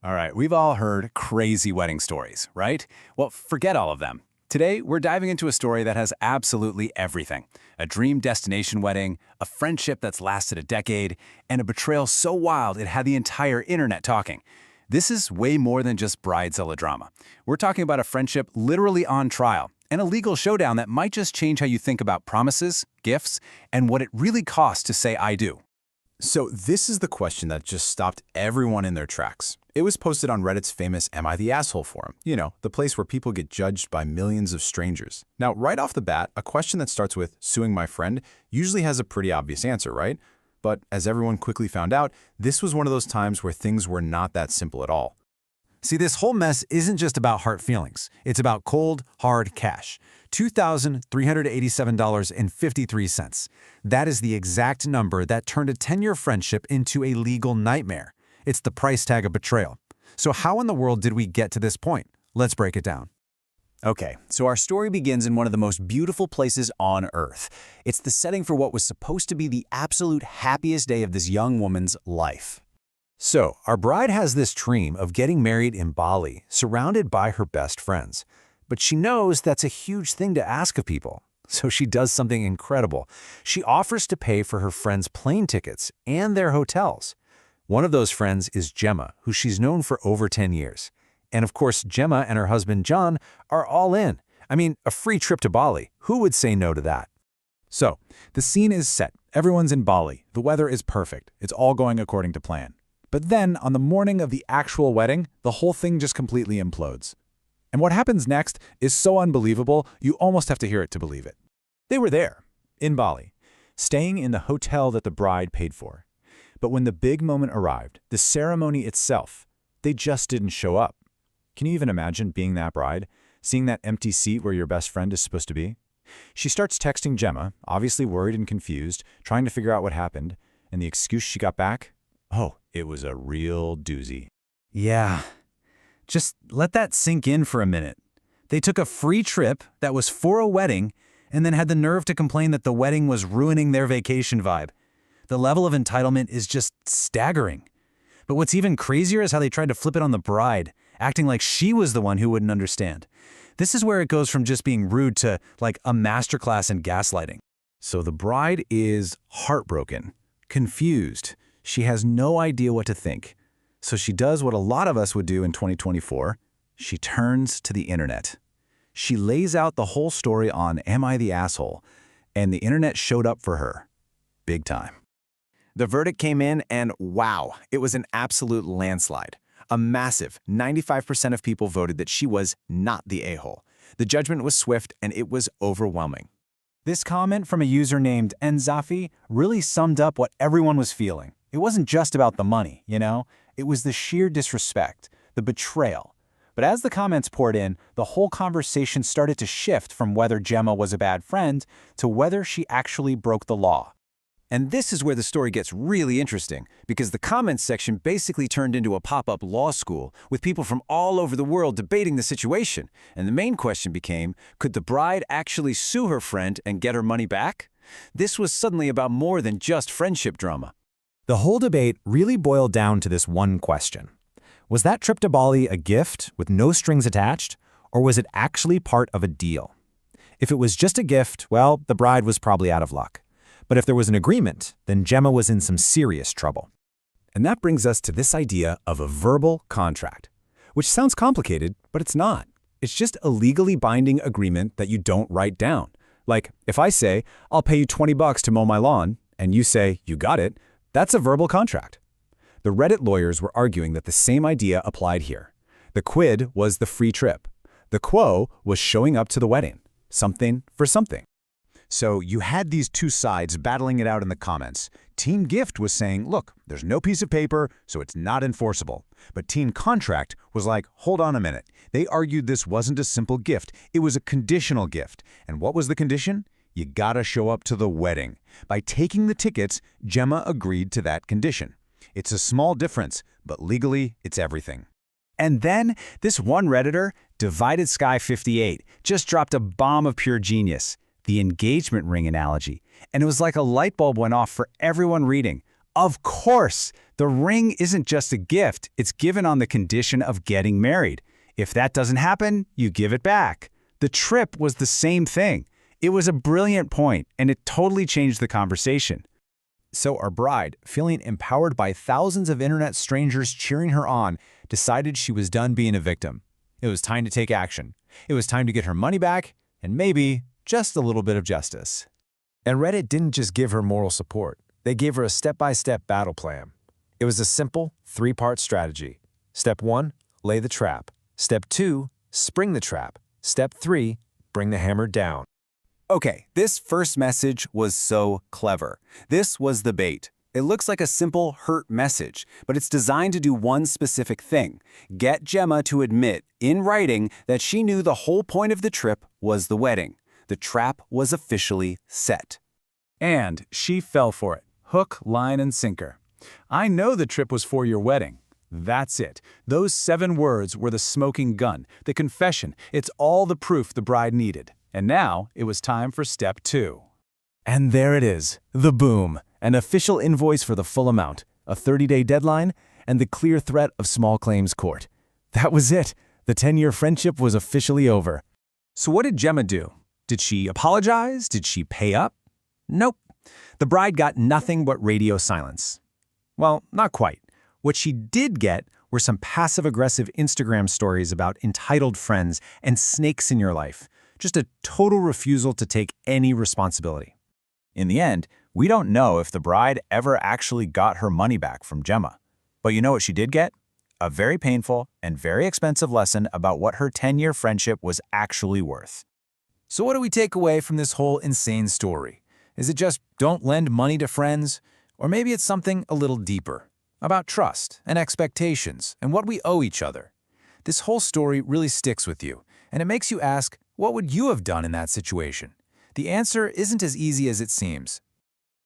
All right, we've all heard crazy wedding stories, right? Well, forget all of them. Today, we're diving into a story that has absolutely everything. A dream destination wedding, a friendship that's lasted a decade, and a betrayal so wild it had the entire internet talking. This is way more than just bridezilla drama. We're talking about a friendship literally on trial, and a legal showdown that might just change how you think about promises, gifts, and what it really costs to say I do. So this is the question that just stopped everyone in their tracks. It was posted on Reddit's famous Am I the Asshole forum, the place where people get judged by millions of strangers. Now, right off the bat, a question that starts with suing my friend usually has a pretty obvious answer, right? But as everyone quickly found out, this was one of those times where things were not that simple at all. See, this whole mess isn't just about hard feelings. It's about cold, hard cash. $2,387.53. That is the exact number that turned a 10-year friendship into a legal nightmare. It's the price tag of betrayal. So how in the world did we get to this point? Let's break it down. Okay, so our story begins in one of the most beautiful places on Earth. It's the setting for what was supposed to be the absolute happiest day of this young woman's life. So, our bride has this dream of getting married in Bali, surrounded by her best friends. But she knows that's a huge thing to ask of people. So she does something incredible. She offers to pay for her friends' plane tickets and their hotels. One of those friends is Gemma, who she's known for over 10 years. And of course, Gemma and her husband John are all in. I mean, a free trip to Bali. Who would say no to that? So, the scene is set. Everyone's in Bali. The weather is perfect. It's all going according to plan. But then, on the morning of the actual wedding, the whole thing just completely implodes. And what happens next is so unbelievable, you almost have to hear it to believe it. They were there, in Bali, staying in the hotel that the bride paid for. But when the big moment arrived, the ceremony itself, they just didn't show up. Can you even imagine being that bride, seeing that empty seat where your best friend is supposed to be? She starts texting Gemma, obviously worried and confused, trying to figure out what happened, and the excuse she got back? Oh, it was a real doozy. Yeah. Just let that sink in for a minute. They took a free trip that was for a wedding and then had the nerve to complain that the wedding was ruining their vacation vibe. The level of entitlement is just staggering. But what's even crazier is how they tried to flip it on the bride, acting like she was the one who wouldn't understand. This is where it goes from just being rude to like a masterclass in gaslighting. So the bride is heartbroken, confused. She has no idea what to think. So she does what a lot of us would do in 2024. She turns to the internet. She lays out the whole story on Am I the Asshole? And the internet showed up for her. Big time. The verdict came in and wow, it was an absolute landslide. A massive 95% of people voted that she was not the a-hole. The judgment was swift and it was overwhelming. This comment from a user named Enzafi really summed up what everyone was feeling. It wasn't just about the money, It was the sheer disrespect, the betrayal. But as the comments poured in, the whole conversation started to shift from whether Gemma was a bad friend to whether she actually broke the law. And this is where the story gets really interesting, because the comments section basically turned into a pop-up law school with people from all over the world debating the situation. And the main question became, could the bride actually sue her friend and get her money back? This was suddenly about more than just friendship drama. The whole debate really boiled down to this one question. Was that trip to Bali a gift with no strings attached, or was it actually part of a deal? If it was just a gift, well, the bride was probably out of luck. But if there was an agreement, then Gemma was in some serious trouble. And that brings us to this idea of a verbal contract, which sounds complicated, but it's not. It's just a legally binding agreement that you don't write down. Like, if I say, I'll pay you $20 to mow my lawn, and you say, you got it, that's a verbal contract. The Reddit lawyers were arguing that the same idea applied here. The quid was the free trip. The quo was showing up to the wedding. Something for something. So you had these two sides battling it out in the comments. Team Gift was saying, look, there's no piece of paper, so it's not enforceable. But Team Contract was like, hold on a minute. They argued this wasn't a simple gift. It was a conditional gift. And what was the condition? You gotta show up to the wedding. By taking the tickets, Gemma agreed to that condition. It's a small difference, but legally, it's everything. And then, this one Redditor, Divided Sky 58, just dropped a bomb of pure genius. The engagement ring analogy. And it was like a light bulb went off for everyone reading. Of course! The ring isn't just a gift, it's given on the condition of getting married. If that doesn't happen, you give it back. The trip was the same thing. It was a brilliant point, and it totally changed the conversation. So our bride, feeling empowered by thousands of internet strangers cheering her on, decided she was done being a victim. It was time to take action. It was time to get her money back, and maybe just a little bit of justice. And Reddit didn't just give her moral support. They gave her a step-by-step battle plan. It was a simple, three-part strategy. Step 1, lay the trap. Step 2, spring the trap. Step 3, bring the hammer down. Okay, this first message was so clever. This was the bait. It looks like a simple hurt message, but it's designed to do one specific thing: get Gemma to admit, in writing, that she knew the whole point of the trip was the wedding. The trap was officially set. And she fell for it. Hook, line, and sinker. I know the trip was for your wedding. That's it. Those 7 words were the smoking gun, the confession. It's all the proof the bride needed. And now it was time for step 2. And there it is, the boom. An official invoice for the full amount, a 30-day deadline, and the clear threat of small claims court. That was it. The 10-year friendship was officially over. So what did Gemma do? Did she apologize? Did she pay up? Nope. The bride got nothing but radio silence. Well, not quite. What she did get were some passive-aggressive Instagram stories about entitled friends and snakes in your life. Just a total refusal to take any responsibility. In the end, we don't know if the bride ever actually got her money back from Gemma. But you know what she did get? A very painful and very expensive lesson about what her 10-year friendship was actually worth. So what do we take away from this whole insane story? Is it just don't lend money to friends? Or maybe it's something a little deeper, about trust and expectations and what we owe each other. This whole story really sticks with you, and it makes you ask, what would you have done in that situation? The answer isn't as easy as it seems.